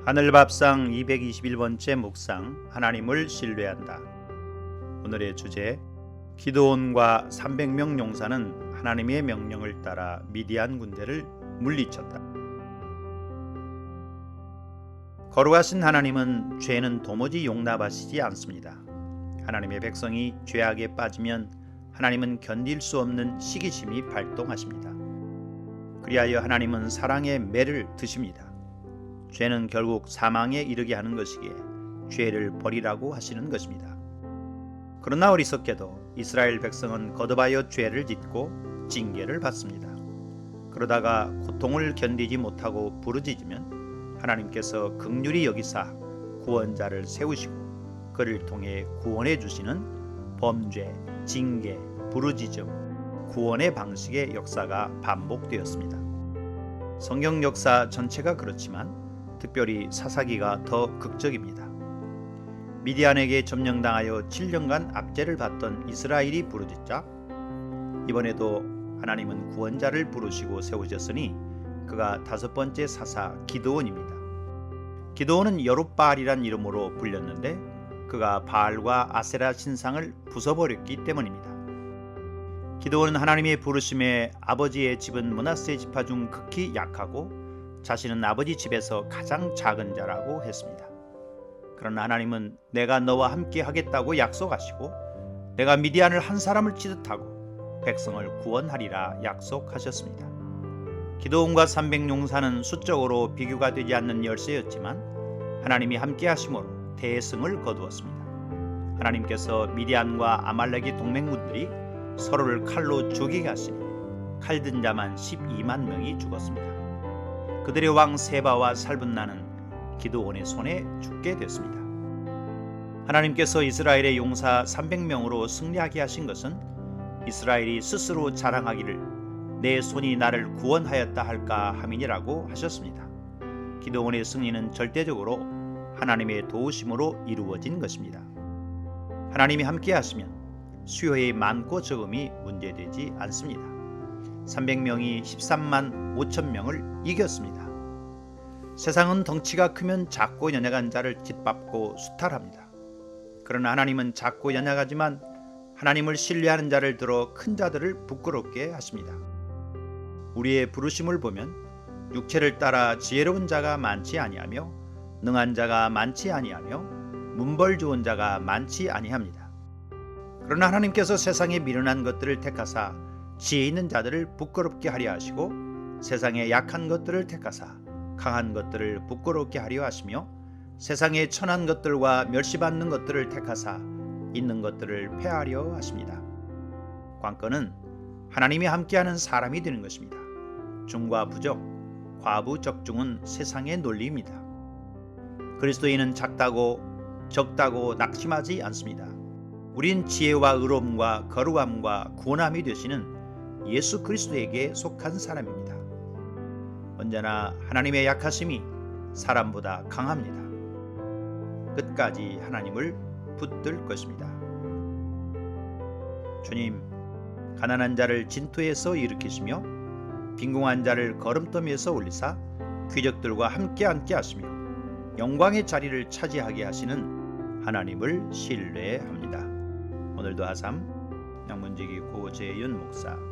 하늘밥상 221번째 묵상 하나님을 신뢰한다. 오늘의 주제 기드온과 300명 용사는 하나님의 명령을 따라 미디안 군대를 물리쳤다. 거룩하신 하나님은 죄는 도무지 용납하시지 않습니다. 하나님의 백성이 죄악에 빠지면 하나님은 견딜 수 없는 시기심이 발동하십니다. 그리하여 하나님은 사랑의 매를 드십니다. 죄는 결국 사망에 이르게 하는 것이기에 죄를 버리라고 하시는 것입니다. 그러나 어리석게도 이스라엘 백성은 거듭하여 죄를 짓고 징계를 받습니다. 그러다가 고통을 견디지 못하고 부르짖으면 하나님께서 긍휼히 여기사 구원자를 세우시고 그를 통해 구원해 주시는 범죄, 징계, 부르짖음, 구원의 방식의 역사가 반복되었습니다. 성경 역사 전체가 그렇지만 특별히 사사기가 더 극적입니다. 미디안에게 점령당하여 7년간 압제를 받던 이스라엘이 부르짖자 이번에도 하나님은 구원자를 부르시고 세우셨으니 그가 다섯 번째 사사 기드온입니다. 기드온은 여룹바알이란 이름으로 불렸는데 그가 바알과 아세라 신상을 부숴버렸기 때문입니다. 기드온은 하나님의 부르심에 아버지의 집은 므낫세 지파 중 극히 약하고 자신은 아버지 집에서 가장 작은 자라고 했습니다. 그러나 하나님은 내가 너와 함께 하겠다고 약속하시고 내가 미디안을 한 사람을 치듯하고 백성을 구원하리라 약속하셨습니다. 기드온과 300용사는 수적으로 비교가 되지 않는 열세였지만 하나님이 함께 하심으로 대승을 거두었습니다. 하나님께서 미디안과 아말렉의 동맹군들이 서로를 칼로 죽이게 하시니 칼든 자만 12만 명이 죽었습니다. 그들의 왕 세바와 살분나는 기드온의 손에 죽게 됐습니다. 하나님께서 이스라엘의 용사 300명으로 승리하게 하신 것은 이스라엘이 스스로 자랑하기를 내 손이 나를 구원하였다 할까 함이니라고 하셨습니다. 기드온의 승리는 절대적으로 하나님의 도우심으로 이루어진 것입니다. 하나님이 함께 하시면 수요의 많고 적음이 문제되지 않습니다. 300명이 13만 5천 명을 이겼습니다. 세상은 덩치가 크면 작고 연약한 자를 짓밟고 수탈합니다. 그러나 하나님은 작고 연약하지만 하나님을 신뢰하는 자를 들어 큰 자들을 부끄럽게 하십니다. 우리의 부르심을 보면 육체를 따라 지혜로운 자가 많지 아니하며 능한 자가 많지 아니하며 문벌 좋은 자가 많지 아니합니다. 그러나 하나님께서 세상에 미련한 것들을 택하사 지혜 있는 자들을 부끄럽게 하려 하시고 세상에 약한 것들을 택하사 강한 것들을 부끄럽게 하려 하시며 세상에 천한 것들과 멸시받는 것들을 택하사 있는 것들을 폐하려 하십니다. 관건은 하나님이 함께하는 사람이 되는 것입니다. 중과 부족, 과부 적중은 세상의 논리입니다. 그리스도인은 작다고 적다고 낙심하지 않습니다. 우린 지혜와 의로움과 거룩함과 구원함이 되시는 예수 그리스도에게 속한 사람입니다. 언제나 하나님의 약하심이 사람보다 강합니다. 끝까지 하나님을 붙들 것입니다. 주님, 가난한 자를 진토에서 일으키시며 빈궁한 자를 거름더미에서 올리사 귀족들과 함께 앉게 하시며 영광의 자리를 차지하게 하시는 하나님을 신뢰합니다. 오늘도 하삼 양문지기 고재윤 목사.